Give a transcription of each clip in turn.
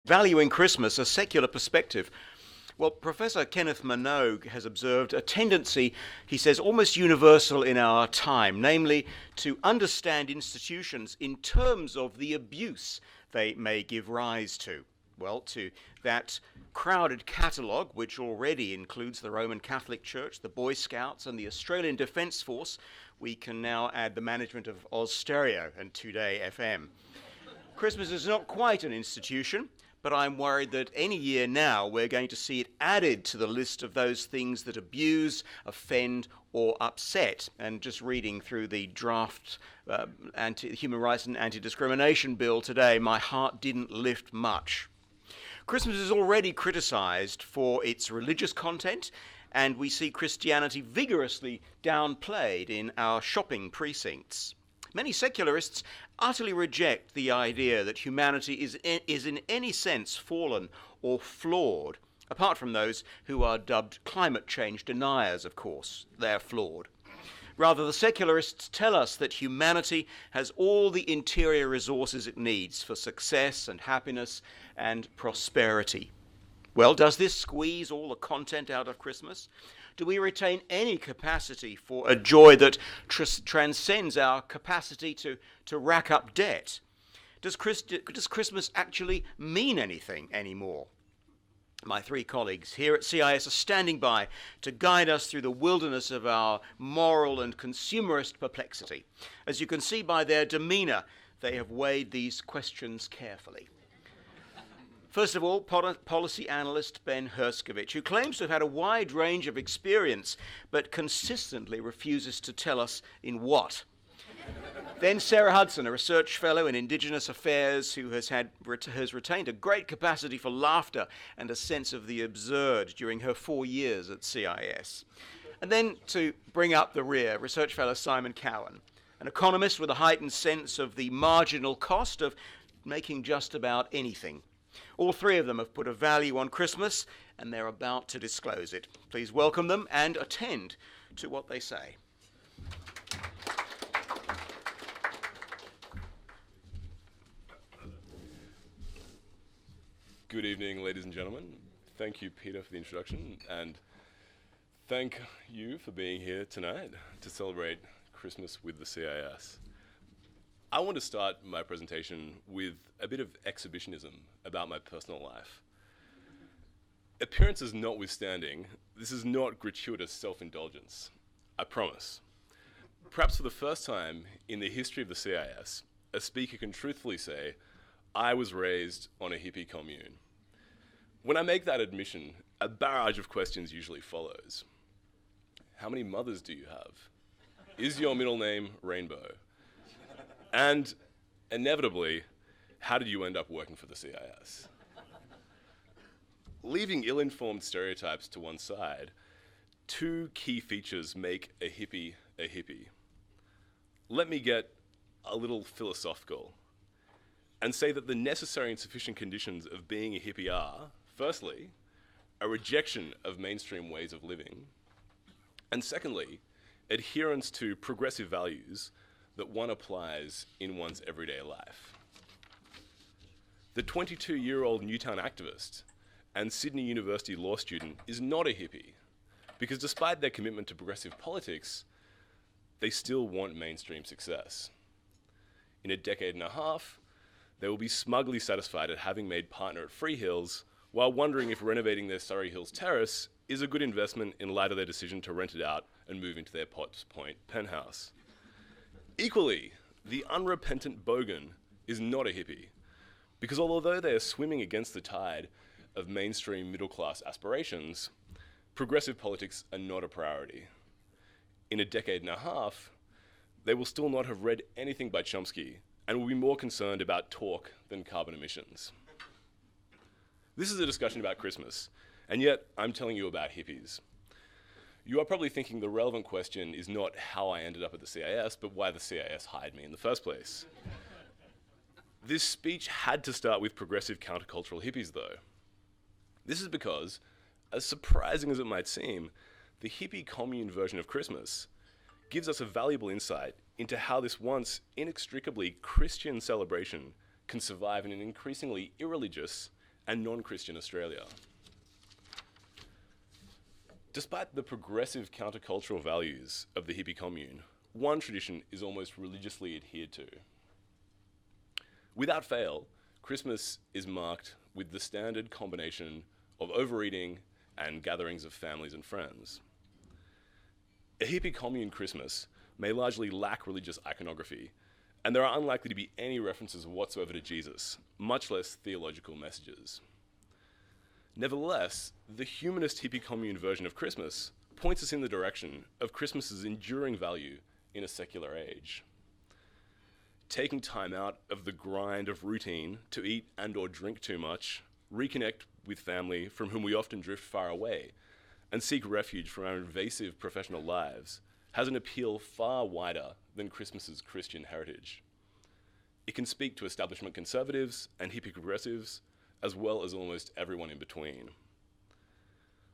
Valuing Christmas, a secular perspective. Well, Professor Kenneth Minogue has observed a tendency, he says, almost universal in our time, namely to understand institutions in terms of the abuse they may give rise to. Well, to that crowded catalogue, which already includes the Roman Catholic Church, the Boy Scouts, and the Australian Defence Force, we can now add the management of Oz Stereo and Today FM. Christmas is not quite an institution, but I'm worried that any year now we're going to see it added to the list of those things that abuse, offend, or upset. And just reading through the draft Human Rights and Anti-Discrimination Bill today, my heart didn't lift much. Christmas is already criticised for its religious content, and we see Christianity vigorously downplayed in our shopping precincts. Many secularists utterly reject the idea that humanity is in any sense fallen or flawed, apart from those who are dubbed climate change deniers, of course. They're flawed. Rather, the secularists tell us that humanity has all the interior resources it needs for success and happiness and prosperity. Well, does this squeeze all the content out of Christmas? Do we retain any capacity for a joy that transcends our capacity to rack up debt? Does Christmas actually mean anything anymore? My three colleagues here at CIS are standing by to guide us through the wilderness of our moral and consumerist perplexity. As you can see by their demeanour, they have weighed these questions carefully. First of all, policy analyst Ben Herscovitch, who claims to have had a wide range of experience, but consistently refuses to tell us in what. Then Sara Hudson, a research fellow in Indigenous Affairs, who has retained a great capacity for laughter and a sense of the absurd during her 4 years at CIS. And then, to bring up the rear, research fellow Simon Cowan, an economist with a heightened sense of the marginal cost of making just about anything. All three of them have put a value on Christmas, and they're about to disclose it. Please welcome them and attend to what they say. Good evening, ladies and gentlemen. Thank you, Peter, for the introduction, and thank you for being here tonight to celebrate Christmas with the CIS. I want to start my presentation with a bit of exhibitionism about my personal life. Appearances notwithstanding, this is not gratuitous self-indulgence, I promise. Perhaps for the first time in the history of the CIS, a speaker can truthfully say, I was raised on a hippie commune. When I make that admission, a barrage of questions usually follows. How many mothers do you have? Is your middle name Rainbow? And inevitably, how did you end up working for the CIS? Leaving ill-informed stereotypes to one side, two key features make a hippie a hippie. Let me get a little philosophical and say that the necessary and sufficient conditions of being a hippie are, firstly, a rejection of mainstream ways of living, and secondly, adherence to progressive values that one applies in one's everyday life. The 22-year-old Newtown activist and Sydney University law student is not a hippie, because despite their commitment to progressive politics, they still want mainstream success. In a decade and a half, they will be smugly satisfied at having made partner at Freehills, while wondering if renovating their Surrey Hills terrace is a good investment in light of their decision to rent it out and move into their Potts Point penthouse. Equally, the unrepentant bogan is not a hippie, because although they are swimming against the tide of mainstream middle-class aspirations, progressive politics are not a priority. In a decade and a half, they will still not have read anything by Chomsky and will be more concerned about talk than carbon emissions. This is a discussion about Christmas, and yet I'm telling you about hippies. You are probably thinking the relevant question is not how I ended up at the CIS, but why the CIS hired me in the first place. This speech had to start with progressive countercultural hippies, though. This is because, as surprising as it might seem, the hippie commune version of Christmas gives us a valuable insight into how this once inextricably Christian celebration can survive in an increasingly irreligious and non-Christian Australia. Despite the progressive countercultural values of the hippie commune, one tradition is almost religiously adhered to. Without fail, Christmas is marked with the standard combination of overeating and gatherings of families and friends. A hippie commune Christmas may largely lack religious iconography, and there are unlikely to be any references whatsoever to Jesus, much less theological messages. Nevertheless, the humanist hippie commune version of Christmas points us in the direction of Christmas's enduring value in a secular age. Taking time out of the grind of routine to eat and or drink too much, reconnect with family from whom we often drift far away, and seek refuge from our invasive professional lives has an appeal far wider than Christmas's Christian heritage. It can speak to establishment conservatives and hippie progressives, as well as almost everyone in between.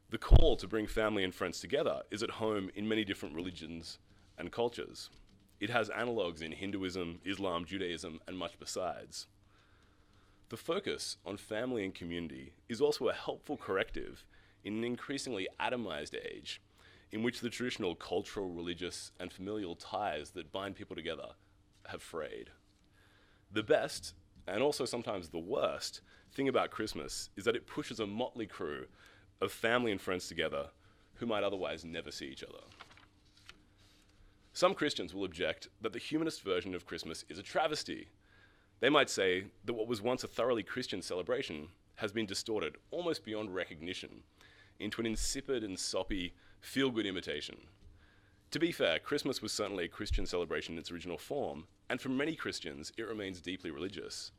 The call to bring family and friends together is at home in many different religions and cultures. It has analogues in Hinduism, Islam, Judaism, and much besides. The focus on family and community is also a helpful corrective in an increasingly atomized age in which the traditional cultural, religious, and familial ties that bind people together have frayed. The best, and also sometimes the worst, thing about Christmas is that it pushes a motley crew of family and friends together who might otherwise never see each other. Some Christians will object that the humanist version of Christmas is a travesty. They might say that what was once a thoroughly Christian celebration has been distorted almost beyond recognition into an insipid and soppy, feel-good imitation. To be fair, Christmas was certainly a Christian celebration in its original form, and for many Christians, it remains deeply religious.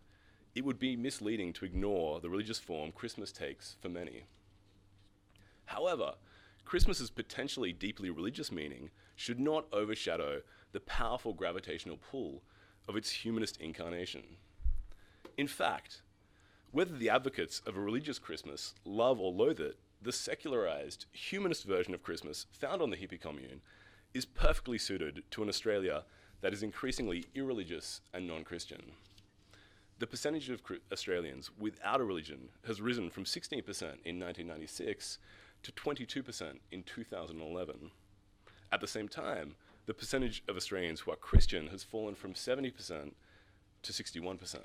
It would be misleading to ignore the religious form Christmas takes for many. However, Christmas's potentially deeply religious meaning should not overshadow the powerful gravitational pull of its humanist incarnation. In fact, whether the advocates of a religious Christmas love or loathe it, the secularized, humanist version of Christmas found on the hippie commune is perfectly suited to an Australia that is increasingly irreligious and non-Christian. The percentage of Australians without a religion has risen from 16% in 1996 to 22% in 2011. At the same time, the percentage of Australians who are Christian has fallen from 70% to 61%.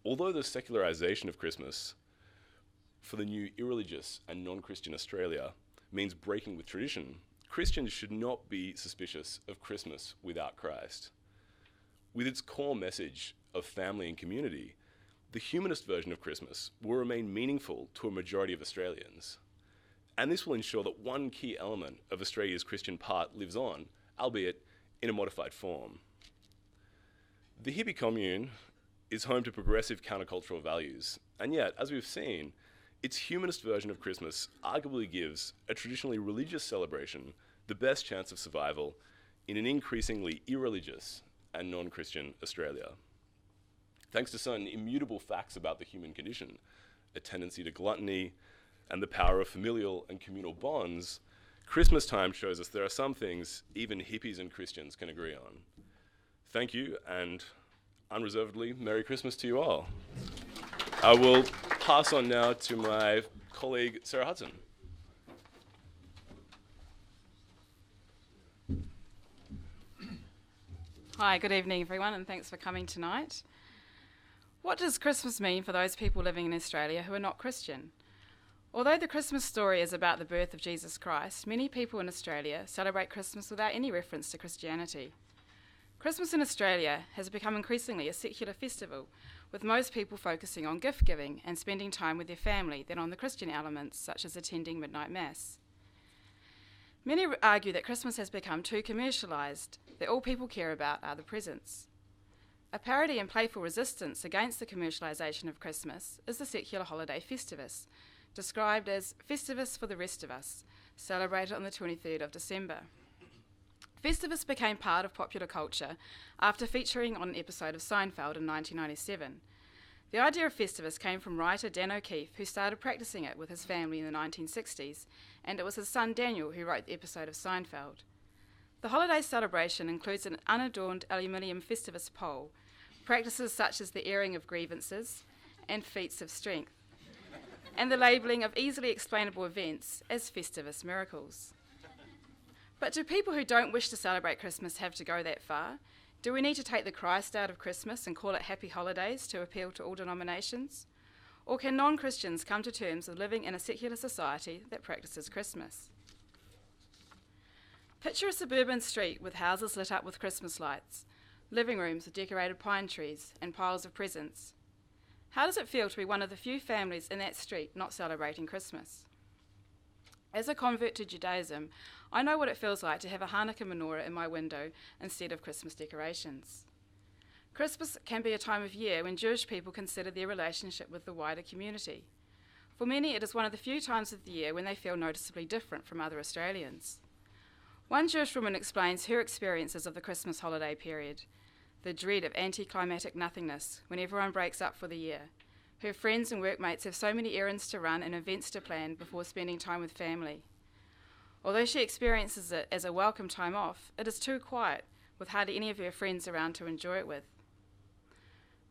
Although the secularization of Christmas for the new irreligious and non-Christian Australia means breaking with tradition, Christians should not be suspicious of Christmas without Christ. With its core message of family and community, the humanist version of Christmas will remain meaningful to a majority of Australians. And this will ensure that one key element of Australia's Christian part lives on, albeit in a modified form. The hippie commune is home to progressive countercultural values, and yet, as we've seen, its humanist version of Christmas arguably gives a traditionally religious celebration the best chance of survival in an increasingly irreligious and non-Christian Australia. Thanks to certain immutable facts about the human condition, a tendency to gluttony, and the power of familial and communal bonds, Christmas time shows us there are some things even hippies and Christians can agree on. Thank you, and unreservedly, Merry Christmas to you all. I will pass on now to my colleague, Sara Hudson. Hi, good evening everyone, and thanks for coming tonight. What does Christmas mean for those people living in Australia who are not Christian? Although the Christmas story is about the birth of Jesus Christ, many people in Australia celebrate Christmas without any reference to Christianity. Christmas in Australia has become increasingly a secular festival, with most people focusing on gift giving and spending time with their family than on the Christian elements such as attending midnight mass. Many argue that Christmas has become too commercialised, that all people care about are the presents. A parody and playful resistance against the commercialisation of Christmas is the secular holiday festivus, described as festivus for the rest of us, celebrated on the 23rd of December. Festivus became part of popular culture after featuring on an episode of Seinfeld in 1997. The idea of Festivus came from writer Dan O'Keefe, who started practicing it with his family in the 1960s, and it was his son Daniel who wrote the episode of Seinfeld. The holiday celebration includes an unadorned aluminium Festivus pole, practices such as the airing of grievances, and feats of strength, and the labelling of easily explainable events as festivus miracles. But do people who don't wish to celebrate Christmas have to go that far? Do we need to take the Christ out of Christmas and call it Happy Holidays to appeal to all denominations? Or can non-Christians come to terms with living in a secular society that practices Christmas? Picture a suburban street with houses lit up with Christmas lights, living rooms with decorated pine trees and piles of presents. How does it feel to be one of the few families in that street not celebrating Christmas? As a convert to Judaism, I know what it feels like to have a Hanukkah menorah in my window instead of Christmas decorations. Christmas can be a time of year when Jewish people consider their relationship with the wider community. For many, it is one of the few times of the year when they feel noticeably different from other Australians. One Jewish woman explains her experiences of the Christmas holiday period, the dread of anticlimactic nothingness when everyone breaks up for the year. Her friends and workmates have so many errands to run and events to plan before spending time with family. Although she experiences it as a welcome time off, it is too quiet, with hardly any of her friends around to enjoy it with.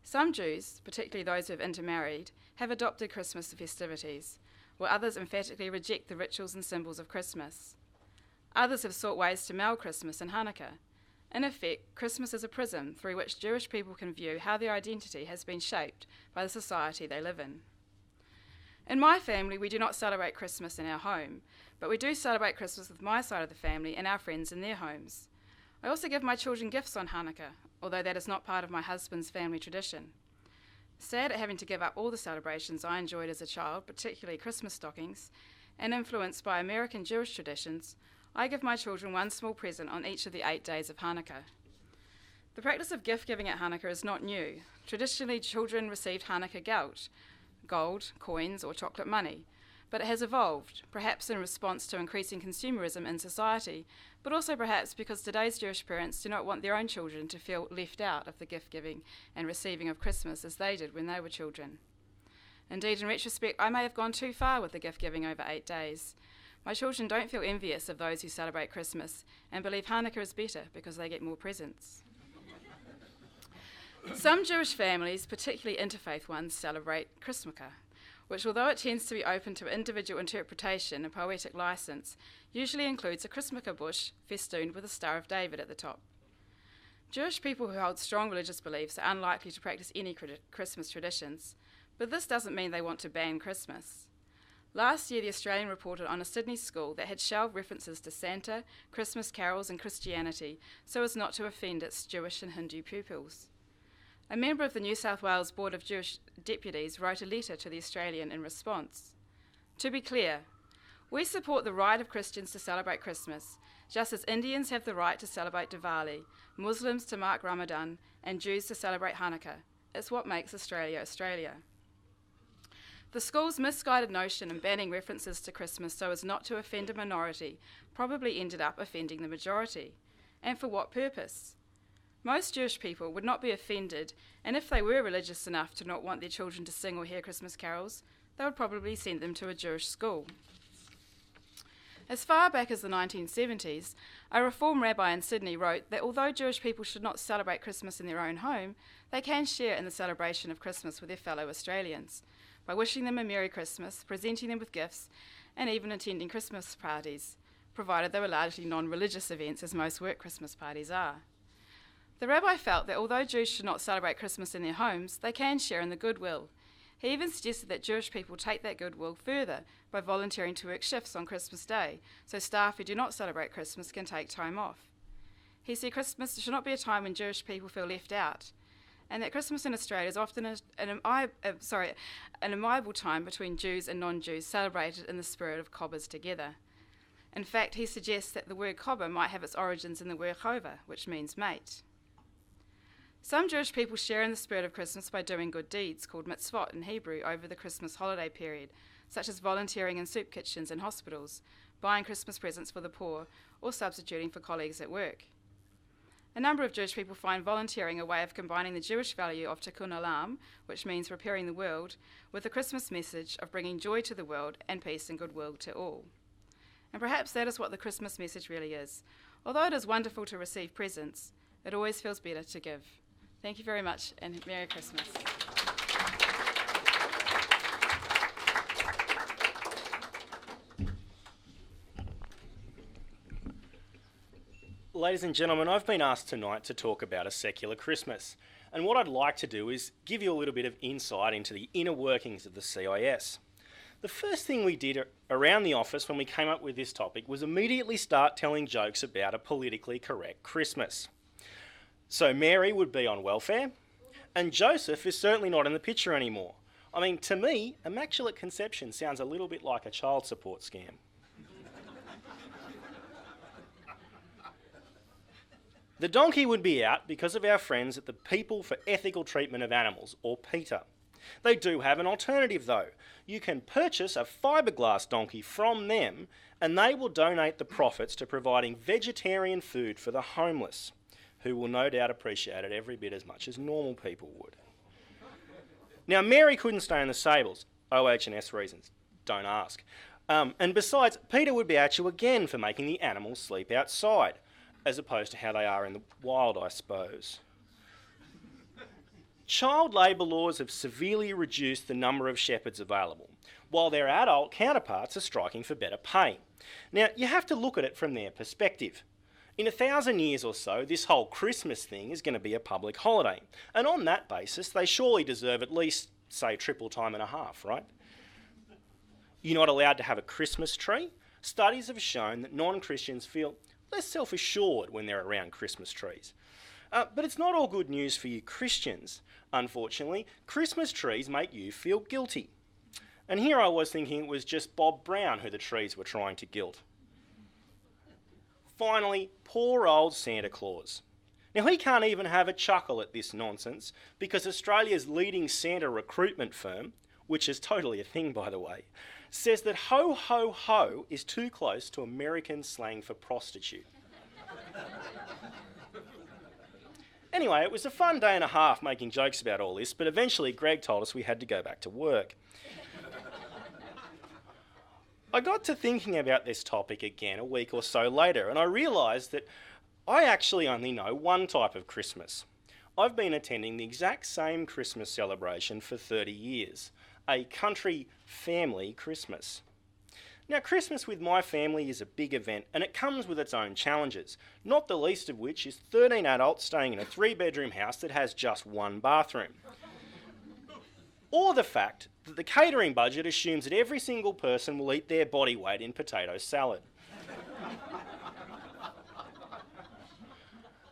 Some Jews, particularly those who have intermarried, have adopted Christmas festivities, while others emphatically reject the rituals and symbols of Christmas. Others have sought ways to meld Christmas and Hanukkah. In effect, Christmas is a prism through which Jewish people can view how their identity has been shaped by the society they live in. In my family, we do not celebrate Christmas in our home, but we do celebrate Christmas with my side of the family and our friends in their homes. I also give my children gifts on Hanukkah, although that is not part of my husband's family tradition. Sad at having to give up all the celebrations I enjoyed as a child, particularly Christmas stockings, and influenced by American Jewish traditions, I give my children one small present on each of the 8 days of Hanukkah. The practice of gift-giving at Hanukkah is not new. Traditionally, children received Hanukkah gelt, gold, coins, or chocolate money, but it has evolved, perhaps in response to increasing consumerism in society, but also perhaps because today's Jewish parents do not want their own children to feel left out of the gift-giving and receiving of Christmas as they did when they were children. Indeed, in retrospect, I may have gone too far with the gift-giving over 8 days. My children don't feel envious of those who celebrate Christmas and believe Hanukkah is better because they get more presents. Some Jewish families, particularly interfaith ones, celebrate Christmaka, which, although it tends to be open to individual interpretation and poetic license, usually includes a Christmaka bush festooned with a Star of David at the top. Jewish people who hold strong religious beliefs are unlikely to practice any Christmas traditions, but this doesn't mean they want to ban Christmas. Last year, The Australian reported on a Sydney school that had shelved references to Santa, Christmas carols and Christianity so as not to offend its Jewish and Hindu pupils. A member of the New South Wales Board of Jewish Deputies wrote a letter to The Australian in response. To be clear, we support the right of Christians to celebrate Christmas, just as Indians have the right to celebrate Diwali, Muslims to mark Ramadan, and Jews to celebrate Hanukkah. It's what makes Australia Australia. The school's misguided notion in banning references to Christmas so as not to offend a minority probably ended up offending the majority. And for what purpose? Most Jewish people would not be offended, and if they were religious enough to not want their children to sing or hear Christmas carols, they would probably send them to a Jewish school. As far back as the 1970s, a Reform rabbi in Sydney wrote that although Jewish people should not celebrate Christmas in their own home, they can share in the celebration of Christmas with their fellow Australians, by wishing them a Merry Christmas, presenting them with gifts, and even attending Christmas parties, provided they were largely non-religious events, as most work Christmas parties are. The rabbi felt that although Jews should not celebrate Christmas in their homes, they can share in the goodwill. He even suggested that Jewish people take that goodwill further by volunteering to work shifts on Christmas Day, so staff who do not celebrate Christmas can take time off. He said Christmas should not be a time when Jewish people feel left out, and that Christmas in Australia is often an amiable time between Jews and non-Jews celebrated in the spirit of kobbas together. In fact, he suggests that the word kobba might have its origins in the word chova, which means mate. Some Jewish people share in the spirit of Christmas by doing good deeds, called mitzvot in Hebrew, over the Christmas holiday period, such as volunteering in soup kitchens and hospitals, buying Christmas presents for the poor, or substituting for colleagues at work. A number of Jewish people find volunteering a way of combining the Jewish value of tikkun olam, which means repairing the world, with the Christmas message of bringing joy to the world and peace and goodwill to all. And perhaps that is what the Christmas message really is. Although it is wonderful to receive presents, it always feels better to give. Thank you very much, and Merry Christmas. ladies and gentlemen, I've been asked tonight to talk about a secular Christmas. And what I'd like to do is give you a little bit of insight into the inner workings of the CIS. The first thing we did around the office when we came up with this topic was immediately start telling jokes about a politically correct Christmas. So Mary would be on welfare, and Joseph is certainly not in the picture anymore. I mean, to me, Immaculate Conception sounds a little bit like a child support scam. The donkey would be out because of our friends at the People for Ethical Treatment of Animals, or PETA. They do have an alternative though. You can purchase a fiberglass donkey from them and they will donate the profits to providing vegetarian food for the homeless, who will no doubt appreciate it every bit as much as normal people would. Now, Mary couldn't stay in the stables, OH&S reasons, don't ask. And besides, PETA would be at you again for making the animals sleep outside, as opposed to how they are in the wild, I suppose. Child labour laws have severely reduced the number of shepherds available, while their adult counterparts are striking for better pay. Now, you have to look at it from their perspective. In 1,000 years or so, this whole Christmas thing is going to be a public holiday, and on that basis, they surely deserve at least, say, triple time and a half, right? You're not allowed to have a Christmas tree. Studies have shown that non-Christians feel less self-assured when they're around Christmas trees. But it's not all good news for you Christians. Unfortunately, Christmas trees make you feel guilty. And here I was thinking it was just Bob Brown who the trees were trying to guilt. Finally, poor old Santa Claus. Now, he can't even have a chuckle at this nonsense because Australia's leading Santa recruitment firm, which is totally a thing by the way, says that ho ho ho is too close to American slang for prostitute. Anyway, it was a fun day and a half making jokes about all this, but eventually Greg told us we had to go back to work. I got to thinking about this topic again a week or so later, and I realised that I actually only know one type of Christmas. I've been attending the exact same Christmas celebration for 30 years, a country family Christmas. Now, Christmas with my family is a big event and it comes with its own challenges, not the least of which is 13 adults staying in a 3-bedroom house that has just one bathroom. Or the fact that the catering budget assumes that every single person will eat their body weight in potato salad.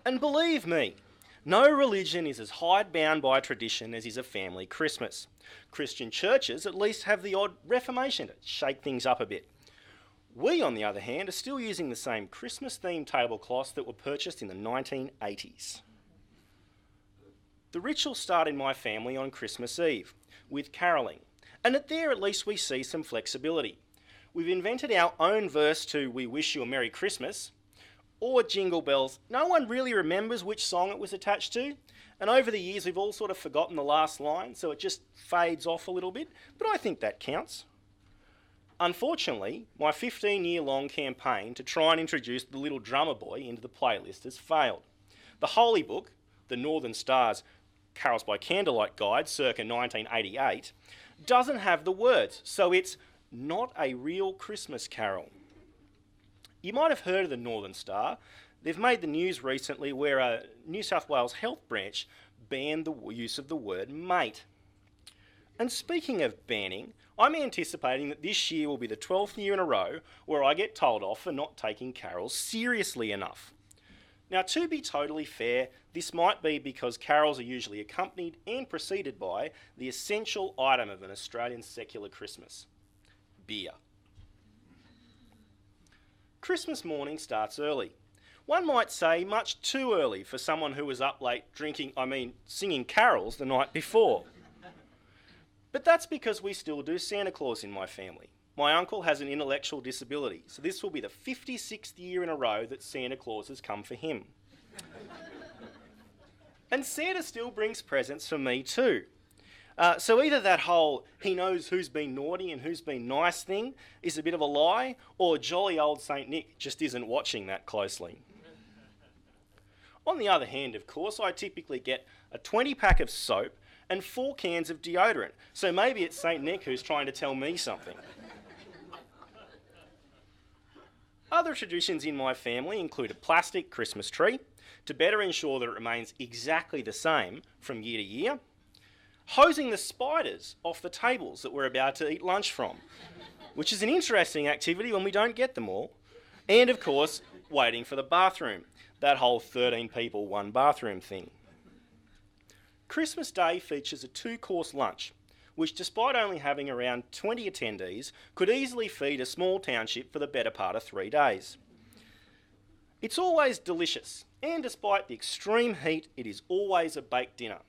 And believe me, no religion is as hidebound by tradition as is a family Christmas. Christian churches at least have the odd reformation to shake things up a bit. We, on the other hand, are still using the same Christmas-themed tablecloths that were purchased in the 1980s. The ritual started in my family on Christmas Eve, with carolling, and at least we see some flexibility. We've invented our own verse to "We Wish You a Merry Christmas," or Jingle Bells. No one really remembers which song it was attached to, and over the years we've all sort of forgotten the last line, so it just fades off a little bit, but I think that counts. Unfortunately, my 15-year-long campaign to try and introduce the Little Drummer Boy into the playlist has failed. The Holy Book, the Northern Star's Carols by Candlelight Guide, circa 1988, doesn't have the words, so it's not a real Christmas carol. You might have heard of the Northern Star. They've made the news recently where a New South Wales health branch banned the use of the word mate. And speaking of banning, I'm anticipating that this year will be the 12th year in a row where I get told off for not taking carols seriously enough. Now, to be totally fair, this might be because carols are usually accompanied and preceded by the essential item of an Australian secular Christmas: beer. Christmas morning starts early. One might say much too early for someone who was up late singing carols the night before. But that's because we still do Santa Claus in my family. My uncle has an intellectual disability, so this will be the 56th year in a row that Santa Claus has come for him. And Santa still brings presents for me too. So either that whole "he knows who's been naughty and who's been nice" thing is a bit of a lie, or jolly old St. Nick just isn't watching that closely. On the other hand, of course, I typically get a 20-pack of soap and 4 cans of deodorant, so maybe it's St. Nick who's trying to tell me something. Other traditions in my family include a plastic Christmas tree to better ensure that it remains exactly the same from year to year, hosing the spiders off the tables that we're about to eat lunch from, which is an interesting activity when we don't get them all, and of course, waiting for the bathroom, that whole 13 people, one bathroom thing. Christmas Day features a 2-course lunch, which despite only having around 20 attendees, could easily feed a small township for the better part of 3 days. It's always delicious, and despite the extreme heat, it is always a baked dinner.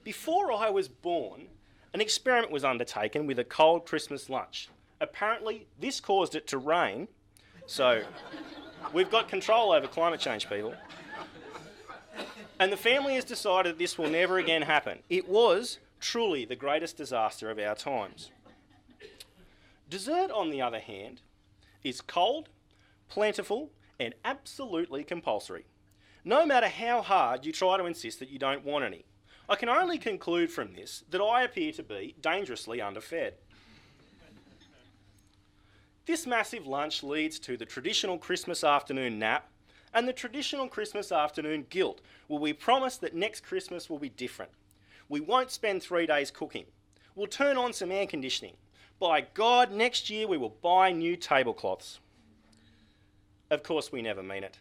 Before I was born, an experiment was undertaken with a cold Christmas lunch. Apparently, this caused it to rain, so we've got control over climate change, people. And the family has decided that this will never again happen. It was truly the greatest disaster of our times. Dessert, on the other hand, is cold, plentiful, and absolutely compulsory. No matter how hard you try to insist that you don't want any. I can only conclude from this that I appear to be dangerously underfed. This massive lunch leads to the traditional Christmas afternoon nap and the traditional Christmas afternoon guilt, where we promise that next Christmas will be different. We won't spend 3 days cooking. We'll turn on some air conditioning. By God, next year we will buy new tablecloths. Of course, we never mean it.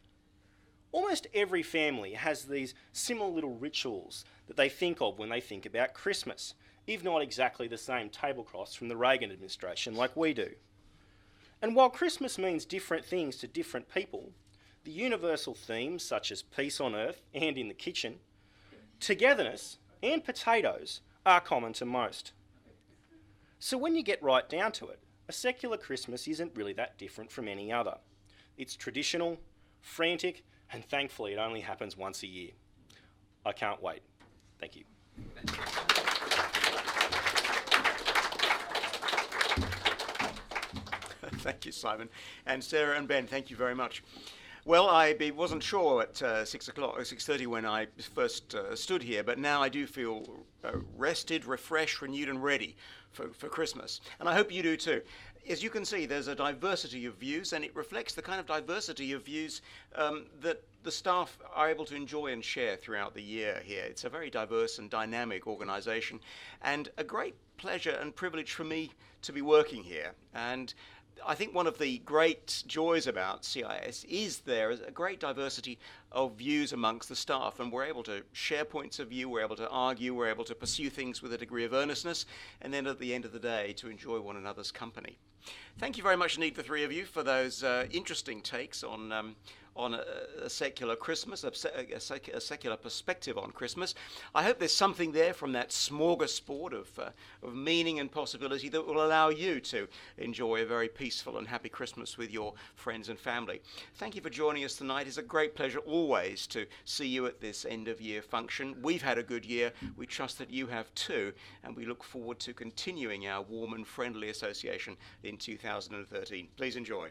Almost every family has these similar little rituals that they think of when they think about Christmas, if not exactly the same tablecloths from the Reagan administration like we do. And while Christmas means different things to different people, the universal themes such as peace on earth and in the kitchen, togetherness and potatoes are common to most. So when you get right down to it, a secular Christmas isn't really that different from any other. It's traditional, frantic, and thankfully it only happens once a year. I can't wait. Thank you. Thank you, Simon. And Sarah and Ben, thank you very much. Well, I wasn't sure at 6 o'clock or 6:30 when I first stood here, but now I do feel rested, refreshed, renewed and ready for Christmas. And I hope you do too. As you can see, there's a diversity of views, and it reflects the kind of diversity of views that the staff are able to enjoy and share throughout the year here. It's a very diverse and dynamic organisation, and a great pleasure and privilege for me to be working here. And I think one of the great joys about CIS is there is a great diversity of views amongst the staff, and we're able to share points of view, we're able to argue, we're able to pursue things with a degree of earnestness, and then at the end of the day to enjoy one another's company. Thank you very much indeed, the three of you, for those interesting takes on a secular Christmas, a secular perspective on Christmas. I hope there's something there from that smorgasbord of meaning and possibility that will allow you to enjoy a very peaceful and happy Christmas with your friends and family. Thank you for joining us tonight. It's a great pleasure always to see you at this end-of-year function. We've had a good year. We trust that you have too, and we look forward to continuing our warm and friendly association in 2013. Please enjoy.